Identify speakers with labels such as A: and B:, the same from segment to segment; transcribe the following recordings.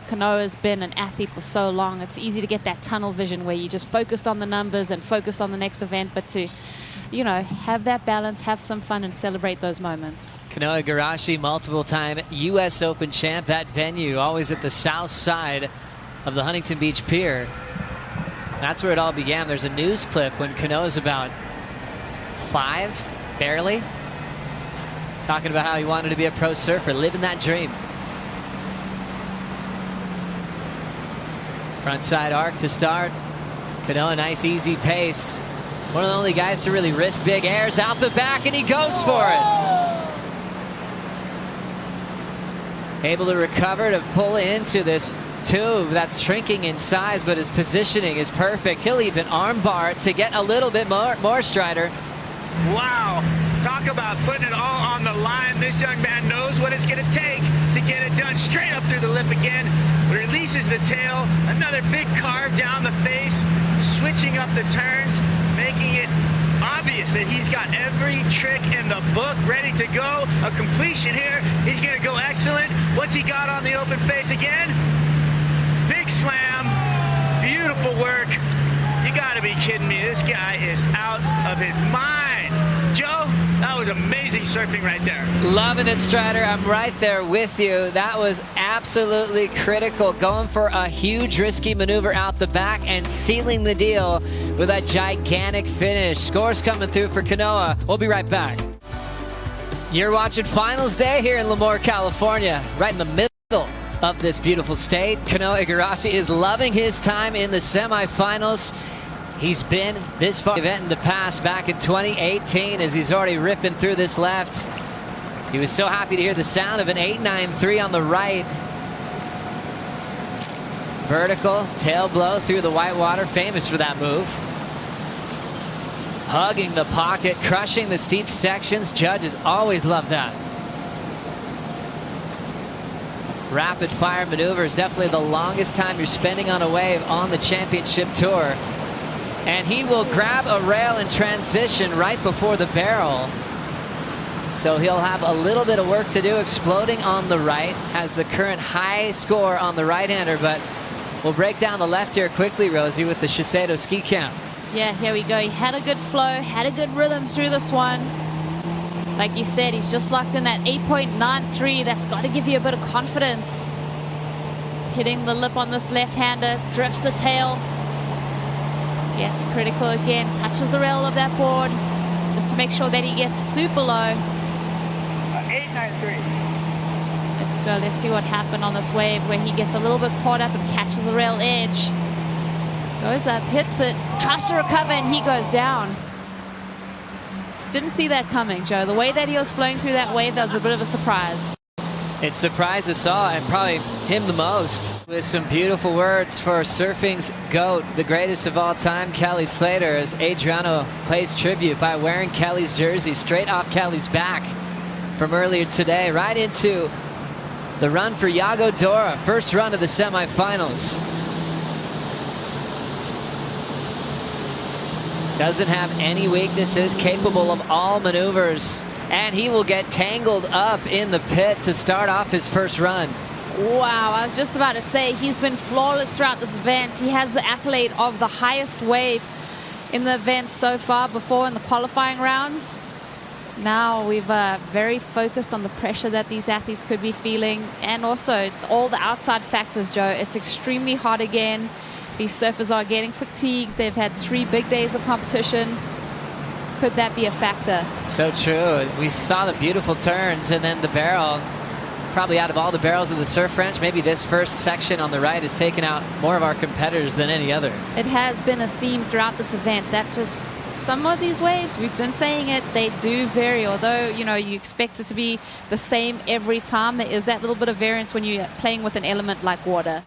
A: Kanoa's been an athlete for so long. It's easy to get that tunnel vision where you just focused on the numbers and focused on the next event, but to, you know, have that balance, have some fun, and celebrate those moments.
B: Kanoa Igarashi, multiple-time U.S. Open champ. That venue always at the south side of the Huntington Beach Pier. That's where it all began. There's a news clip when Kanoa's about 5, barely, talking about how he wanted to be a pro surfer, living that dream. Frontside arc to start. Kanoa, nice easy pace. One of the only guys to really risk big airs out the back, and he goes for it. Able to recover to pull into this tube that's shrinking in size, but his positioning is perfect. He'll even armbar to get a little bit more Strider.
C: Wow, talk about putting it all on the line. This young man knows what it's going to take to get it done. Straight up through the lip again, releases the tail, another big carve down the face, switching up the turns, making it obvious that he's got every trick in the book ready to go. A completion here, he's going to go excellent. What's he got on the open face again? Big slam, beautiful work. You gotta be kidding me. This guy is out of his mind. Joe, that was amazing surfing right there.
B: Loving it, Strider. I'm right there with you. That was absolutely critical. Going for a huge risky maneuver out the back and sealing the deal with a gigantic finish. Scores coming through for Kanoa. We'll be right back. You're watching Finals Day here in Lemoore, California, right in the middle of this beautiful state. Kanoa Igarashi is loving his time in the semifinals. He's been this far event in the past, back in 2018, as he's already ripping through this left. He was so happy to hear the sound of an 8.93 on the right. Vertical tail blow through the white water, famous for that move. Hugging the pocket, crushing the steep sections. Judges always love that. Rapid fire maneuver is definitely the longest time you're spending on a wave on the championship tour. And he will grab a rail in transition right before the barrel. So he'll have a little bit of work to do, exploding on the right. Has the current high score on the right-hander, but we'll break down the left here quickly, Rosie, with the Shiseido ski count.
A: Yeah, here we go. He had a good flow, had a good rhythm through this one. Like you said, he's just locked in that 8.93. That's got to give you a bit of confidence. Hitting the lip on this left-hander, drifts the tail. Gets critical again, touches the rail of that board, just to make sure that he gets super low.
C: 8.93.
A: Let's go, let's see what happened on this wave where he gets a little bit caught up and catches the rail edge. Goes up, hits it, tries to recover, and he goes down. Didn't see that coming, Joe. The way that he was flowing through that wave, that was a bit of a surprise.
B: It surprised us all, and probably him the most, with some beautiful words for surfing's GOAT, the greatest of all time, Kelly Slater, as Adriano pays tribute by wearing Kelly's jersey straight off Kelly's back from earlier today, right into the run for Yago Dora, first run of the semifinals. Doesn't have any weaknesses, capable of all maneuvers. And he will get tangled up in the pit to start off his first run.
A: Wow, I was just about to say, he's been flawless throughout this event. He has the accolade of the highest wave in the event so far before in the qualifying rounds. Now we've very focused on the pressure that these athletes could be feeling, and also all the outside factors, Joe. It's extremely hot again. These surfers are getting fatigued. They've had 3 big days of competition. Could that be a factor?
B: So true. We saw the beautiful turns, and then the barrel, probably out of all the barrels of the surf wrench, maybe this first section on the right has taken out more of our competitors than any other.
A: It has been a theme throughout this event that just some of these waves, we've been saying it, they do vary. Although, you know, you expect it to be the same every time, there is that little bit of variance when you're playing with an element like water.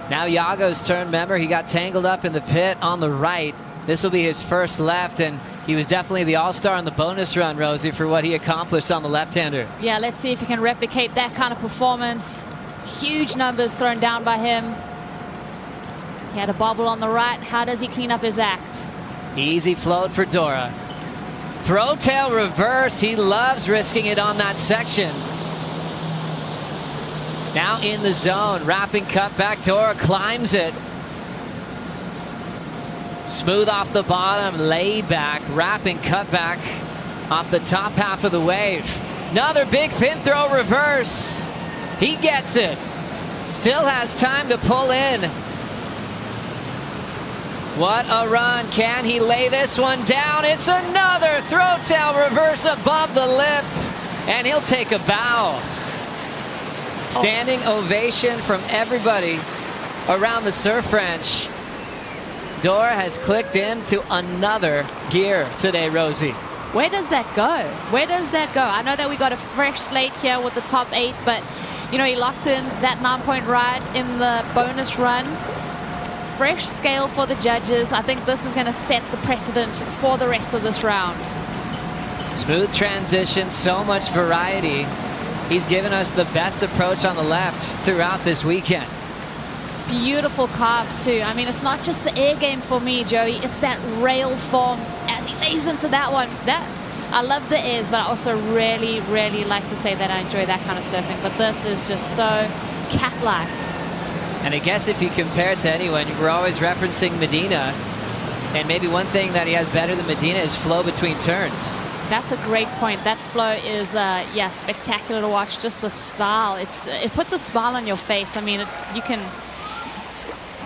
B: Now Yago's turn. Remember, he got tangled up in the pit on the right. This will be his first left, and he was definitely the all-star on the bonus run, Rosie, for what he accomplished on the left-hander.
A: Yeah, let's see if he can replicate that kind of performance. Huge numbers thrown down by him. He had a bobble on the right. How does he clean up his act?
B: Easy float for Dora. Throw tail reverse. He loves risking it on that section. Now in the zone, wrapping cutback. Dora climbs it. Smooth off the bottom, lay back, wrapping cutback off the top half of the wave. Another big fin throw reverse. He gets it. Still has time to pull in. What a run. Can he lay this one down? It's another throw tail reverse above the lip. And he'll take a bow. Standing ovation from everybody around the surf ranch. Dora has clicked into another gear today, Rosie.
A: Where does that go? Where does that go? I know that we got a fresh slate here with the top 8, but you know, he locked in that 9-point ride in the bonus run. Fresh scale for the judges. I think this is going to set the precedent for the rest of this round.
B: Smooth transition, so much variety. He's given us the best approach on the left throughout this weekend.
A: Beautiful carve too. I mean, it's not just the air game for me, Joey. It's that rail form as he lays into that one. I love the airs, but I also really, really like to say that I enjoy that kind of surfing. But this is just so cat-like.
B: And I guess if you compare it to anyone, we're always referencing Medina. And maybe one thing that he has better than Medina is flow between turns.
A: That's a great point. That flow is, yeah, spectacular to watch. Just the style. It puts a smile on your face. I mean, you can...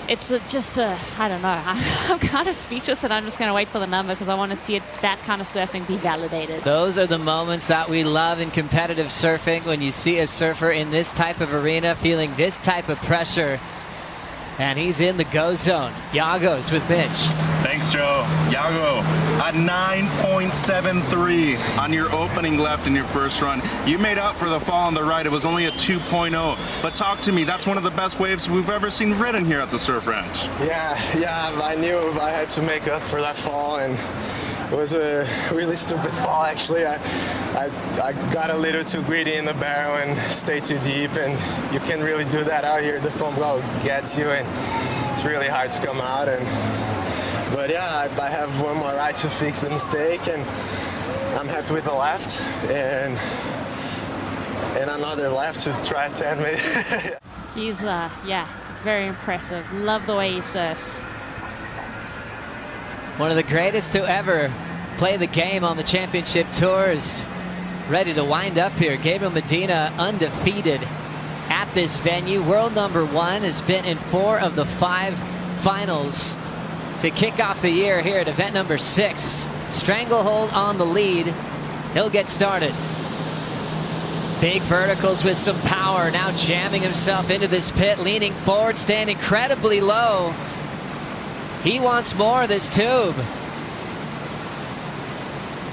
A: It's just a, I don't know. I'm kind of speechless, and I'm just going to wait for the number because I want to see that kind of surfing be validated.
B: Those are the moments that we love in competitive surfing, when you see a surfer in this type of arena feeling this type of pressure. And he's in the go zone. Yago's with Mitch.
D: Thanks, Joe. Yago, a 9.73 on your opening left in your first run. You made up for the fall on the right. It was only a 2.0. But talk to me. That's one of the best waves we've ever seen ridden here at the Surf Ranch.
E: Yeah, I knew I had to make up for that fall, and it was a really stupid fall, actually. I got a little too greedy in the barrel and stayed too deep, and you can't really do that out here. The foam glow gets you, and it's really hard to come out. But yeah, I have one more ride to fix the mistake, and I'm happy with the left, and another left to try 10 maybe.
A: He's, yeah, very impressive. Love the way he surfs.
B: One of the greatest to ever play the game on the championship tours. Ready to wind up here. Gabriel Medina, undefeated at this venue. World #1, has been in 4 of the 5 finals to kick off the year here at event number 6. Stranglehold on the lead. He'll get started. Big verticals with some power. Now jamming himself into this pit, leaning forward, staying incredibly low. He wants more of this tube.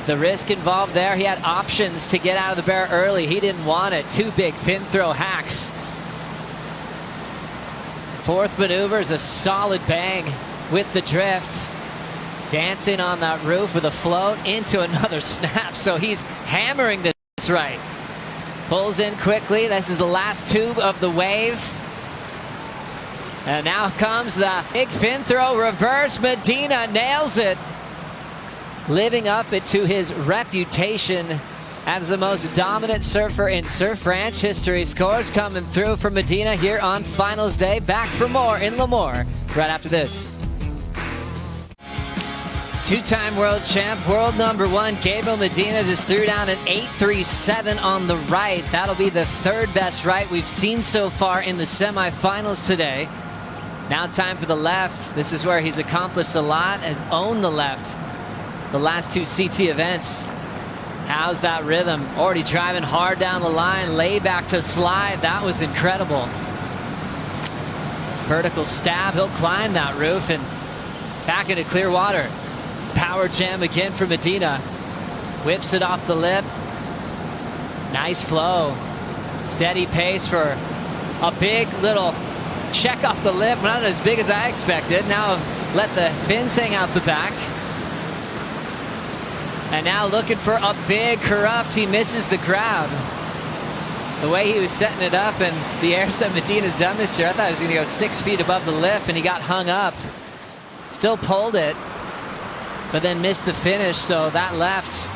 B: The risk involved there, he had options to get out of the bear early. He didn't want it. 2 big fin throw hacks. 4th maneuver is a solid bang with the drift. Dancing on that roof with a float into another snap. So he's hammering this right. Pulls in quickly. This is the last tube of the wave. And now comes the big fin throw reverse. Medina nails it. Living up to his reputation as the most dominant surfer in Surf Ranch history. Scores coming through for Medina here on finals day. Back for more in Lemoore right after this. 2-time world champ, world #1, Gabriel Medina just threw down an 8.37 on the right. That'll be the 3rd best right we've seen so far in the semifinals today. Now time for the left. This is where he's accomplished a lot, has owned the left the last 2 CT events. How's that rhythm? Already driving hard down the line, lay back to slide. That was incredible. Vertical stab, he'll climb that roof and back into clear water. Power jam again for Medina. Whips it off the lip. Nice flow. Steady pace for a big little check off the lip. Not as big as I expected. Now let the fins hang out the back. And now looking for a big corrupt. He misses the crowd. The way he was setting it up and the airs that Medina's done this year, I thought he was going to go 6 feet above the lip, and he got hung up. Still pulled it, but then missed the finish. So that left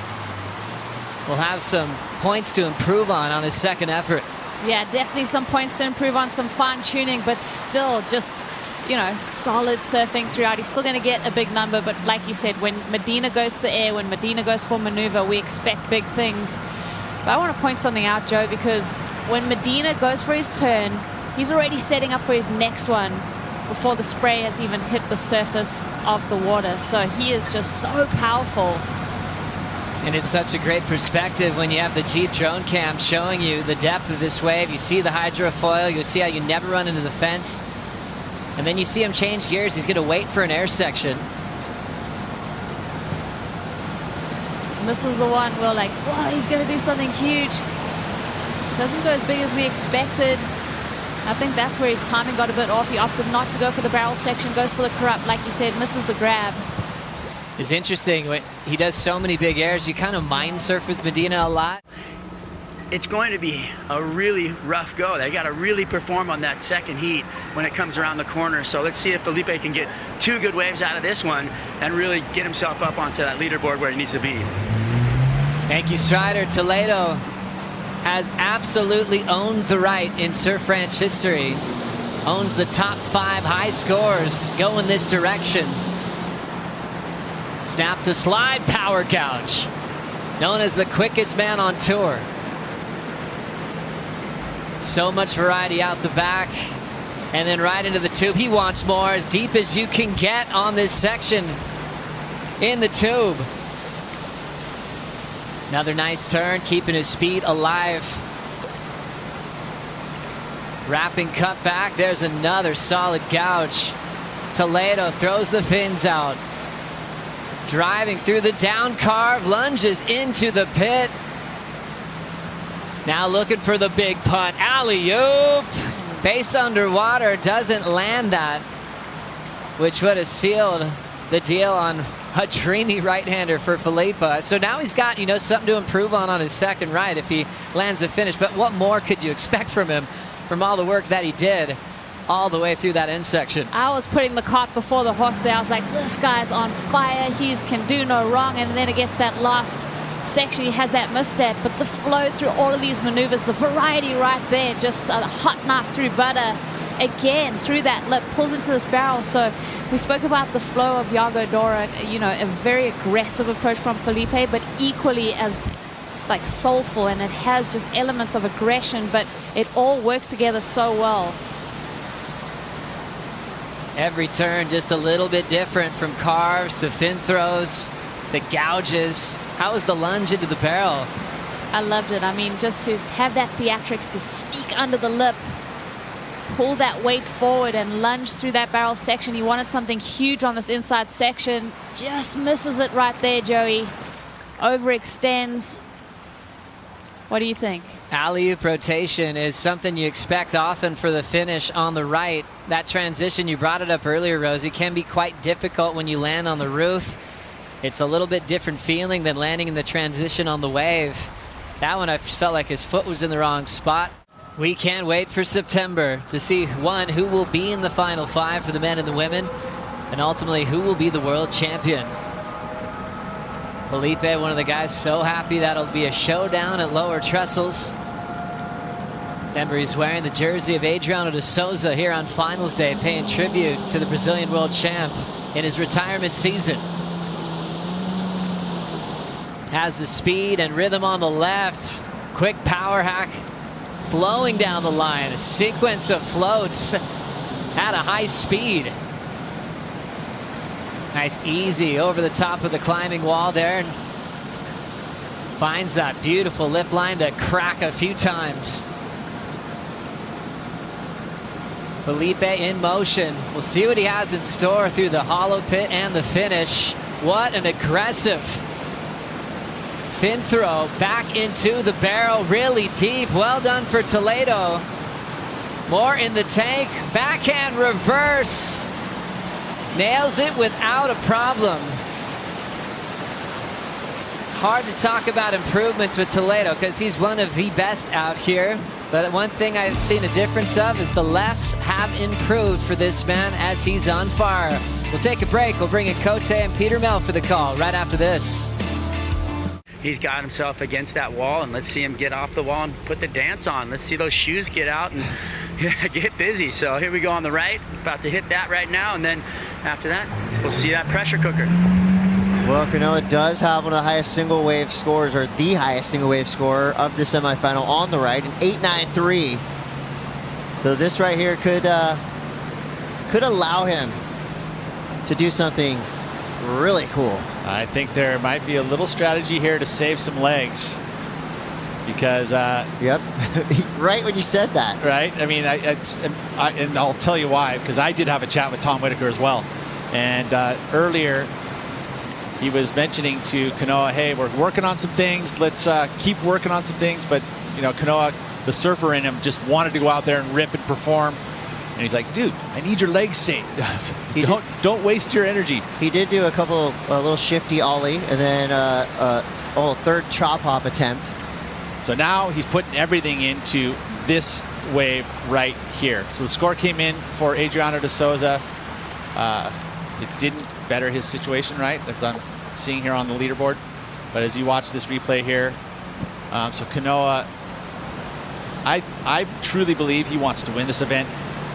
B: will have some points to improve on his second effort.
A: Yeah, definitely some points to improve on, some fine tuning, but still just, you know, solid surfing throughout. He's still going to get a big number, but like you said, when Medina goes to the air, when Medina goes for maneuver, we expect big things. But I want to point something out, Joe, because when Medina goes for his turn, he's already setting up for his next one before the spray has even hit the surface of the water. So he is just so powerful.
B: And it's such a great perspective when you have the Jeep drone cam showing you the depth of this wave. You see the hydrofoil, you see how you never run into the fence. And then you see him change gears. He's going to wait for an air section.
A: And this is the one we're like, whoa, he's going to do something huge. Doesn't go as big as we expected. I think that's where his timing got a bit off. He opted not to go for the barrel section, goes for the corrupt, like you said, misses the grab.
B: It's interesting, when he does so many big airs, you kind of mind surf with Medina a lot.
C: It's going to be a really rough go. They got to really perform on that second heat when it comes around the corner. So let's see if Filipe can get 2 good waves out of this one and really get himself up onto that leaderboard where he needs to be.
B: Thank you, Strider. Toledo has absolutely owned the right in Surf Ranch history. Owns the top 5 high scores going this direction. Snap to slide power gouge. Known as the quickest man on tour. So much variety out the back. And then right into the tube. He wants more, as deep as you can get on this section in the tube. Another nice turn, keeping his speed alive. Wrapping cut back. There's another solid gouge. Toledo throws the fins out. Driving through the down carve, lunges into the pit. Now looking for the big punt. Alley-oop. Base underwater, doesn't land that, which would have sealed the deal on a dreamy right-hander for Filipe. So now he's got, you know, something to improve on his second right if he lands a finish. But what more could you expect from him, from all the work that he did all the way through that end section?
A: I was putting the cart before the horse there. I was like, this guy's on fire. He can do no wrong. And then it gets that last section. He has that misstep. But the flow through all of these maneuvers, the variety right there, just a hot knife through butter. Again, through that lip, pulls into this barrel. So we spoke about the flow of Yago Dora, you know, a very aggressive approach from Filipe, but equally as like soulful, and it has just elements of aggression, but it all works together so well.
B: Every turn just a little bit different, from carves to fin throws to gouges. How was the lunge into the barrel?
A: I loved it. I mean, just to have that theatrics, to sneak under the lip, pull that weight forward and lunge through that barrel section. He wanted something huge on this inside section. Just misses it right there, Joey. Overextends. What do you think?
B: Alley-oop rotation is something you expect often for the finish on the right. That transition, you brought it up earlier, Rosie, can be quite difficult when you land on the roof. It's a little bit different feeling than landing in the transition on the wave. That one, I felt like his foot was in the wrong spot. We can't wait for September to see, one, who will be in the final 5 for the men and the women, and ultimately who will be the world champion. Filipe, one of the guys, so happy that'll be a showdown at lower trestles. Remember, he's wearing the jersey of Adriano de Souza here on finals day, paying tribute to the Brazilian world champ in his retirement season. Has the speed and rhythm on the left. Quick power hack flowing down the line. A sequence of floats at a high speed. Nice easy over the top of the climbing wall there, and finds that beautiful lip line to crack a few times. Filipe in motion. We'll see what he has in store through the hollow pit and the finish. What an aggressive fin throw back into the barrel, really deep. Well done for Toledo. More in the tank. Backhand reverse. Nails it without a problem. Hard to talk about improvements with Toledo because he's one of the best out here. But one thing I've seen a difference of is the lefts have improved for this man as he's on fire. We'll take a break. We'll bring in Cote and Peter Mel for the call right after this.
C: he's got himself against that wall, and let's see him get off the wall and put the dance on. Let's see those shoes get out and get busy. So here we go on the right, about to hit that right now, and then after that, we'll see that pressure cooker.
F: Well, Kanoa does have one of the highest single wave scores, or the highest single wave scorer of the semifinal on the right, an 8.93. So this right here could allow him to do something really cool.
G: I think there might be a little strategy here to save some legs, because
F: yep, right when you said that.
G: Right, I mean, and I'll tell you why, because I did have a chat with Tom Whitaker as well, and earlier he was mentioning to Kanoa, hey, we're working on some things, let's keep working on some things, but you know, Kanoa, the surfer in him, just wanted to go out there and rip and perform. And he's like, dude, I need your legs saved. don't waste your energy.
F: He did do a couple, a little shifty ollie, and then a third chop hop attempt.
G: So now he's putting everything into this wave right here. So the score came in for Adriano de Souza. It didn't better his situation, right? As I'm seeing here on the leaderboard. But as you watch this replay here, so Kanoa, I truly believe he wants to win this event.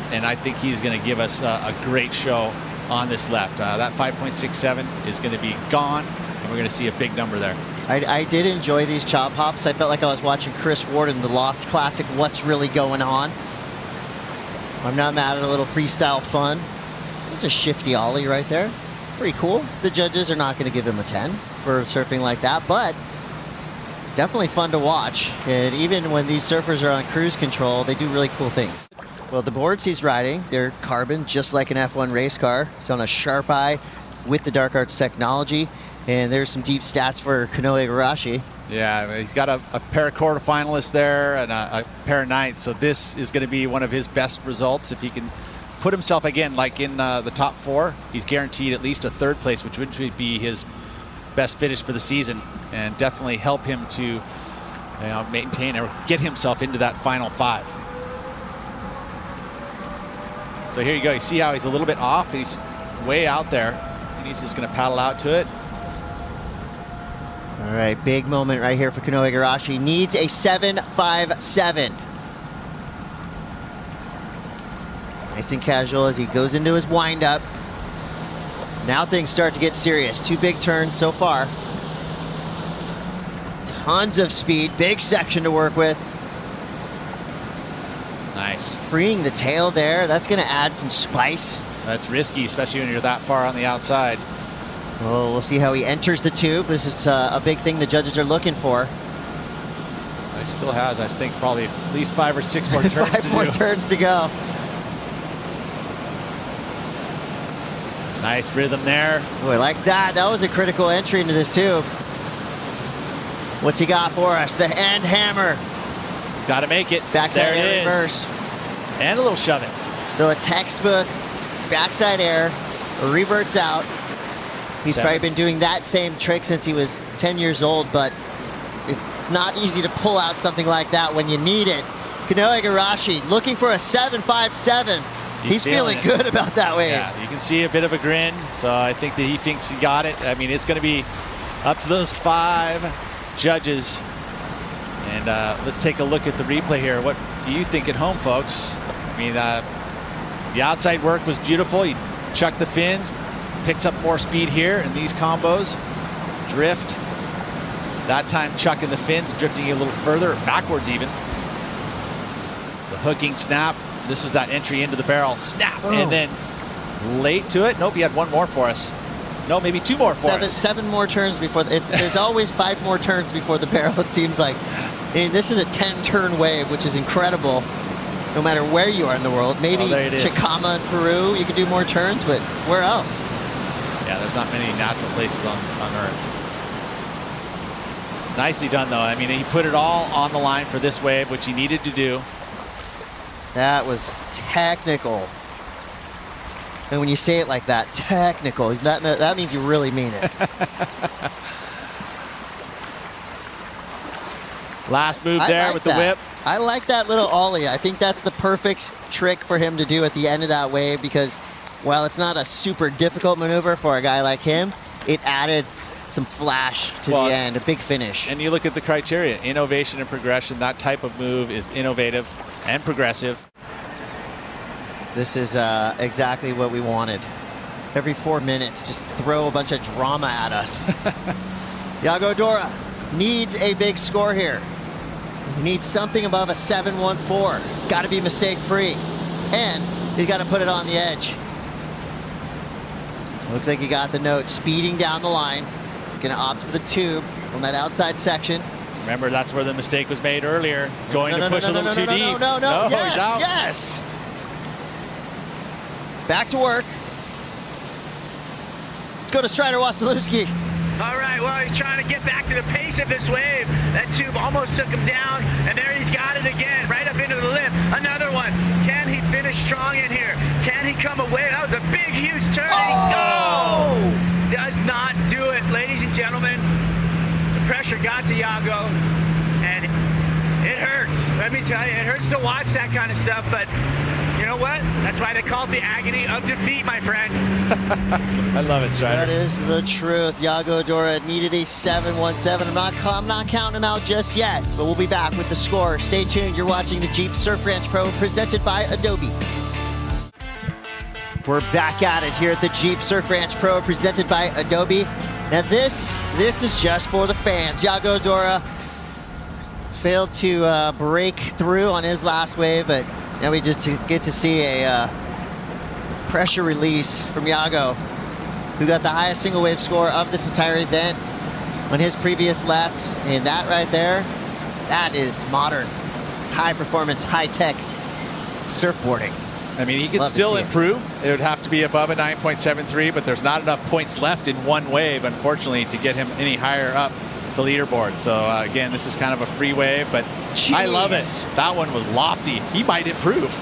G: And I think he's going to give us a great show on this left. That 5.67 is going to be gone, and we're going to see a big number there.
F: I did enjoy these chop hops. I felt like I was watching Chris Ward in the Lost Classic, What's Really Going On. I'm not mad at a little freestyle fun. There's a shifty ollie right there. Pretty cool. The judges are not going to give him a 10 for surfing like that, but definitely fun to watch. And even when these surfers are on cruise control, they do really cool things. Well, the boards he's riding, they're carbon, just like an F1 race car. It's on a Sharp Eye with the Dark Arts technology. And there's some deep stats for Kanoa Igarashi.
G: Yeah, he's got a pair of quarterfinalists there and a pair of ninths. So this is going to be one of his best results. If he can put himself, again, like in the top 4, he's guaranteed at least a 3rd place, which would be his best finish for the season. And definitely help him to maintain or get himself into that final 5. So here you go. You see how he's a little bit off. He's way out there. And he's just going to paddle out to it.
F: All right, big moment right here for Kanoa Igarashi. Needs a 7.57. Nice and casual as he goes into his windup. Now things start to get serious. 2 big turns so far. Tons of speed. Big section to work with.
G: Nice.
F: Freeing the tail there. That's going to add some spice.
G: That's risky, especially when you're that far on the outside.
F: Oh, we'll see how he enters the tube. This is a big thing the judges are looking for.
G: He still has, I think, probably at least 5 or 6 more turns to do.
F: 5 more turns to go.
G: Nice rhythm there.
F: Boy, like that. That was a critical entry into this tube. What's he got for us? The end hammer.
G: Got to make it.
F: Backside
G: there
F: air
G: it
F: reverse.
G: Is. And a little shove it.
F: So a textbook backside air, reverts out. He's probably been doing that same trick since he was 10 years old, but it's not easy to pull out something like that when you need it. Kanoa Igarashi looking for a 7.57. He's feeling good about that wave.
G: Yeah, you can see a bit of a grin, so I think that he thinks he got it. I mean, it's going to be up to those 5 judges. And let's take a look at the replay here. What do you think at home, folks? I mean, the outside work was beautiful. He chucked the fins, picks up more speed here in these combos. Drift. That time chucking the fins, drifting a little further, backwards even. The hooking snap. This was that entry into the barrel. Snap. Oh. And then late to it. Nope, he had 1 more for us. No, maybe 2 more for us.
F: 7 more turns before. There's always 5 more turns before the barrel, it seems like. I mean, this is a 10-turn wave, which is incredible. No matter where you are in the world. Maybe Chicama in Peru, you can do more turns, but where else?
G: Yeah, there's not many natural places on Earth. Nicely done, though. I mean, he put it all on the line for this wave, which he needed to do.
F: That was technical. And when you say it like that, technical, that means you really mean it.
G: Last move there with the whip.
F: I like that little ollie. I think that's the perfect trick for him to do at the end of that wave, because while it's not a super difficult maneuver for a guy like him, it added some flash to the end, a big finish.
G: And you look at the criteria, innovation and progression. That type of move is innovative and progressive.
F: This is exactly what we wanted. Every 4 minutes, just throw a bunch of drama at us. Yago Dora needs a big score here. He needs something above a 7-1-4. It's got to be mistake-free. And he's got to put it on the edge. Looks like he got the note, speeding down the line. He's going to opt for the tube on that outside section.
G: Remember, that's where the mistake was made earlier, going to push a little too deep.
F: No, yes,
G: he's out.
F: Yes. Back to work. Let's go to Strider Wasilewski.
C: All right, well, he's trying to get back to the pace of this wave. That tube almost took him down, and there he's got it again, right up into the lip. Another one. Can he finish strong in here? Can he come away? That was a big, huge turn. Oh! Does not do it, ladies and gentlemen. The pressure got to Yago, and it hurts. Let me tell you, it hurts to watch that kind of stuff, but you know what? That's why they call it the agony of defeat, my friend.
G: I love it, Strider.
F: That is the truth. Yago Dora needed a 7-1-7. I'm not counting him out just yet, but we'll be back with the score. Stay tuned. You're watching the Jeep Surf Ranch Pro presented by Adobe. We're back at it here at the Jeep Surf Ranch Pro presented by Adobe. Now this is just for the fans. Yago Dora failed to break through on his last wave, but now we just get to see a pressure release from Yago, who got the highest single wave score of this entire event on his previous left. And that right there, that is modern, high performance, high tech surfboarding.
G: I mean, he could still improve. It would have to be above a 9.73, but there's not enough points left in one wave, unfortunately, to get him any higher up the leaderboard. So again, this is kind of a free wave, but
F: Jeez.
G: I love it. That one was lofty. He might improve.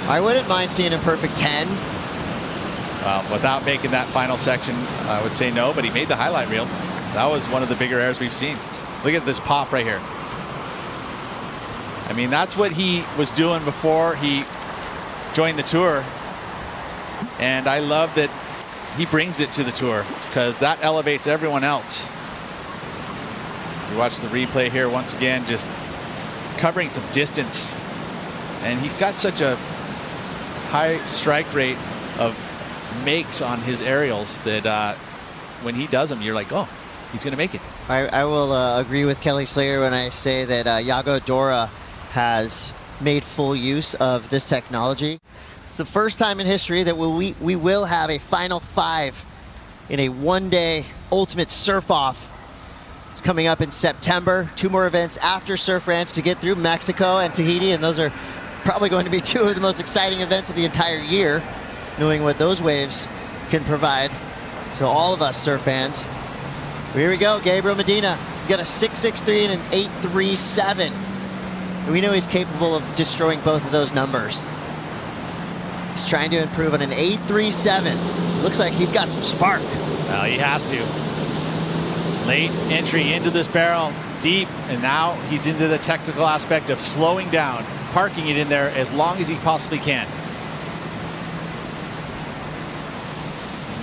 F: I wouldn't mind seeing a perfect 10.
G: Well, without making that final section, I would say no, but he made the highlight reel. That was one of the bigger errors we've seen. Look at this pop right here. I mean, that's what he was doing before he joined the tour. And I love that he brings it to the tour because that elevates everyone else. So watch the replay here once again, just covering some distance. And he's got such a high strike rate of makes on his aerials that when he does them, you're like, oh, he's going to make it.
F: I will agree with Kelly Slater when I say that Yago Dora has made full use of this technology. It's the first time in history that we will have a final 5 in a one-day ultimate surf-off. It's coming up in September. 2 more events after Surf Ranch to get through, Mexico and Tahiti, and those are probably going to be 2 of the most exciting events of the entire year, knowing what those waves can provide to all of us surf fans. Here we go, Gabriel Medina. Got a 6.63 and an 8.37. And we know he's capable of destroying both of those numbers. He's trying to improve on an 8.37. Looks like he's got some spark.
G: Well, he has to. Late entry into this barrel, deep, and now he's into the technical aspect of slowing down, parking it in there as long as he possibly can.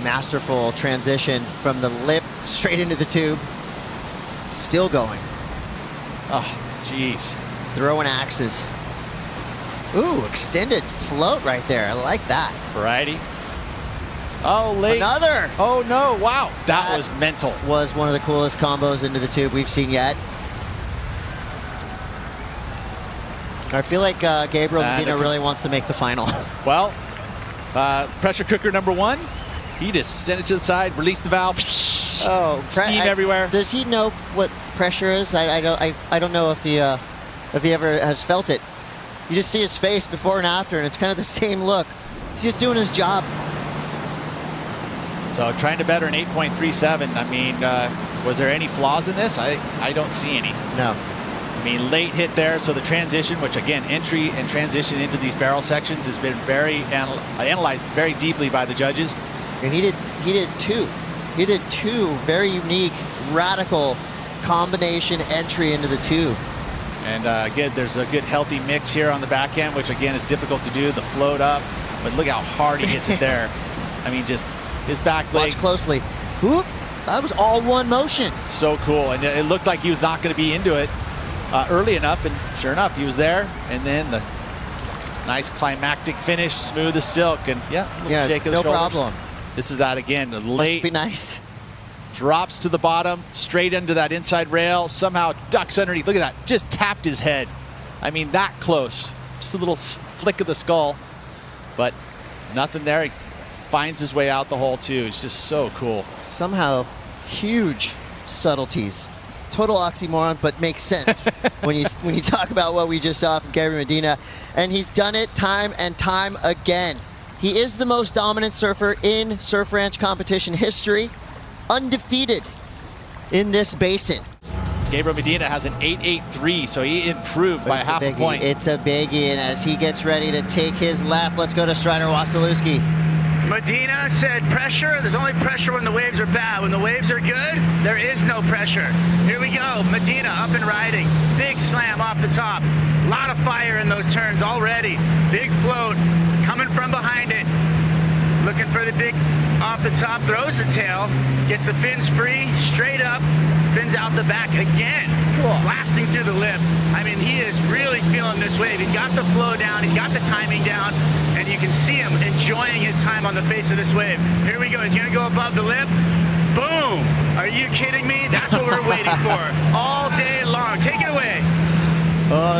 F: Masterful transition from the lip straight into the tube. Still going.
G: Oh, jeez.
F: Throwing axes. Ooh, extended float right there. I like that.
G: Variety. Oh, late.
F: Another.
G: Oh, no. Wow. That was mental.
F: Was one of the coolest combos into the tube we've seen yet. I feel like Gabriel Medina really wants to make the final.
G: Well, pressure cooker number 1. He just sent it to the side, released the valve. Oh, steam everywhere.
F: Does he know what pressure is? I don't know if he ever has felt it. You just see his face before and after, and it's kind of the same look. He's just doing his job.
G: So trying to better an 8.37. I mean, was there any flaws in this? I don't see any.
F: No.
G: I mean, late hit there, so the transition, which again, entry and transition into these barrel sections has been very analyzed very deeply by the judges.
F: And he did 2. He did 2 very unique, radical combination entry into the tube.
G: And again, there's a good healthy mix here on the back end, which again is difficult to do, the float up. But look how hard he hits it there. I mean, just his back leg.
F: Watch closely. Whoop. That was all one motion.
G: So cool. And it looked like he was not going to be into it early enough, and sure enough, he was there. And then the nice climactic finish, smooth as silk, and yeah, shake of the
F: no
G: shoulders.
F: problem.
G: This is that again, the late.
F: Must be nice.
G: Drops to the bottom, straight into that inside rail, somehow ducks underneath. Look at that, just tapped his head. I mean, that close. Just a little flick of the skull, but nothing there. He finds his way out the hole too. It's just so cool.
F: Somehow, huge subtleties. Total oxymoron, but makes sense when you talk about what we just saw from Gabriel Medina. And he's done it time and time again. He is the most dominant surfer in surf ranch competition history. Undefeated in this basin.
G: Gabriel Medina has an 8.83, so he improved by half a point.
F: It's a biggie, and as he gets ready to take his lap, let's go to Strider Wasilewski.
C: Medina said pressure. There's only pressure when the waves are bad. When the waves are good, there is no pressure. Here we go. Medina up and riding. Big slam off the top. A lot of fire in those turns already. Big float coming from behind it. Looking for the big off the top. Throws the tail. Gets the fins free. Straight up. Fins out the back again. Cool. Blasting through the lip. I mean, he is really feeling this wave. He's got the flow down. He's got the timing down. And you can see him enjoying his time on the face of this wave. Here we go. He's going to go above the lip. Boom. Are you kidding me? That's what we're waiting for all day long. Take it away.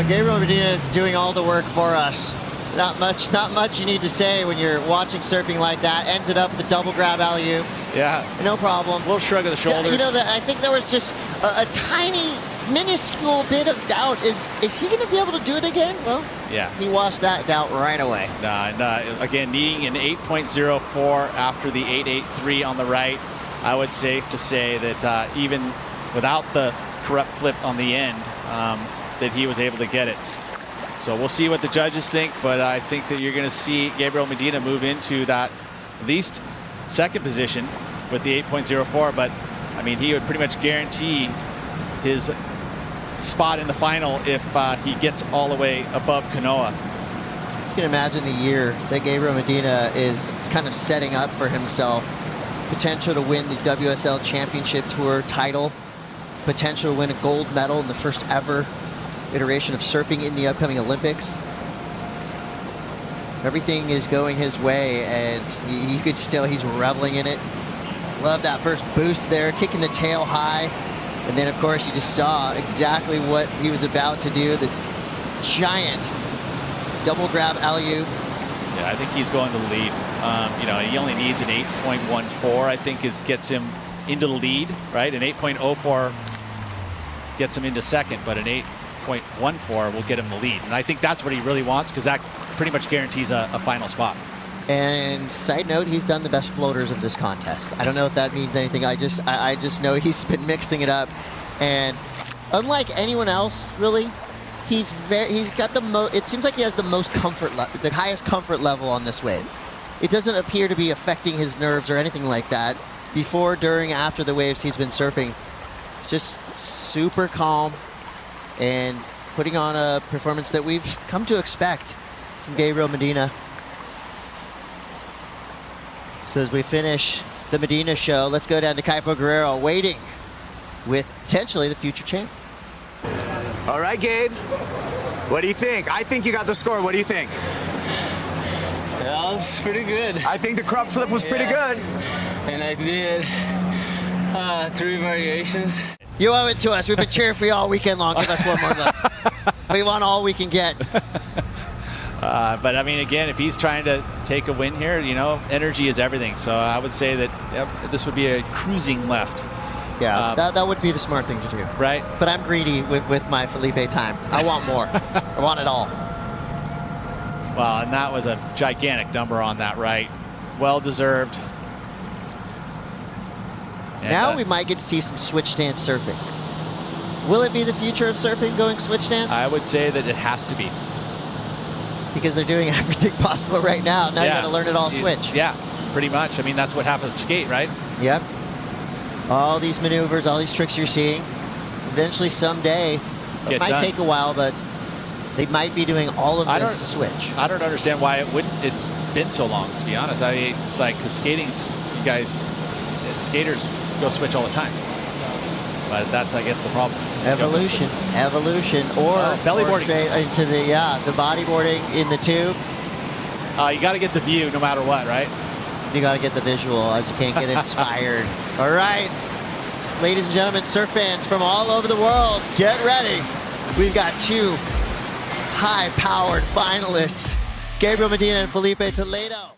F: Gabriel Medina is doing all the work for us. Not much you need to say when you're watching surfing like that. Ends it up with a double grab alley-oop.
G: Yeah.
F: No problem.
G: A little shrug of the shoulders.
F: You know, I think there was just a tiny, minuscule bit of doubt. Is he going to be able to do it again? Well,
G: yeah.
F: He washed that doubt right away.
G: Again, needing an 8.04 after the 8.83 on the right. I would safe to say that even without the corrupt flip on the end, that he was able to get it. So we'll see what the judges think, but I think that you're going to see Gabriel Medina move into that at least second position with the 8.04, but I mean, he would pretty much guarantee his spot in the final if he gets all the way above Kanoa.
F: You can imagine the year that Gabriel Medina is kind of setting up for himself. Potential to win the WSL Championship Tour title, potential to win a gold medal in the first ever iteration of surfing in the upcoming Olympics. Everything is going his way, and you could still, he's reveling in it. Love that first boost there, kicking the tail high. And then, of course, you just saw exactly what he was about to do, this giant double grab alley-oop.
G: Yeah, I think he's going to the lead. You know, he only needs an 8.14, I think, gets him into the lead, right? An 8.04 gets him into second, but an 8.14 will get him the lead. And I think that's what he really wants, because that pretty much guarantees a final spot.
F: And side note, he's done the best floaters of this contest. I don't know if that means anything. I just know he's been mixing it up, and unlike anyone else, really, he's got the it seems like he has the most comfort, the highest comfort level on this wave. It doesn't appear to be affecting his nerves or anything like that. Before, during, after the waves he's been surfing, it's just super calm and putting on a performance that we've come to expect from Gabriel Medina. So as we finish the Medina show, let's go down to Kaipo Guerrero, waiting with potentially the future champ.
H: All right, Gabe. What do you think? I think you got the score. What do you think?
I: That was pretty good.
H: I think the crop flip was pretty good.
I: And I did 3 variations.
F: You owe it to us. We've been cheering for you all weekend long. Give us one more look. We want all we can get.
G: But I mean, again, if he's trying to take a win here, you know, energy is everything. So I would say that this would be a cruising left.
F: Yeah, that would be the smart thing to do.
G: Right.
F: But I'm greedy with my Filipe time. I want more. I want it all.
G: Well, and that was a gigantic number on that right. Well deserved. And
F: now we might get to see some switch stance surfing. Will it be the future of surfing, going switch stance?
G: I would say that it has to be.
F: Because they're doing everything possible right now. Now you got to learn it all switch.
G: Yeah, pretty much. I mean, that's what happens with skate, right?
F: Yep. All these maneuvers, all these tricks you're seeing. Eventually, someday, it might take a while, but they might be doing all of this switch.
G: I don't understand why it's been so long, to be honest. I mean, it's like the skating's, you guys, skaters go switch all the time. But that's, I guess, the problem.
F: Evolution, or
G: belly
F: or
G: boarding
F: straight into the bodyboarding in the tube.
G: You got to get the view no matter what, right?
F: You got to get the visual, as you can't get inspired. All right, ladies and gentlemen, surf fans from all over the world, get ready. We've got two high-powered finalists, Gabriel Medina and Filipe Toledo.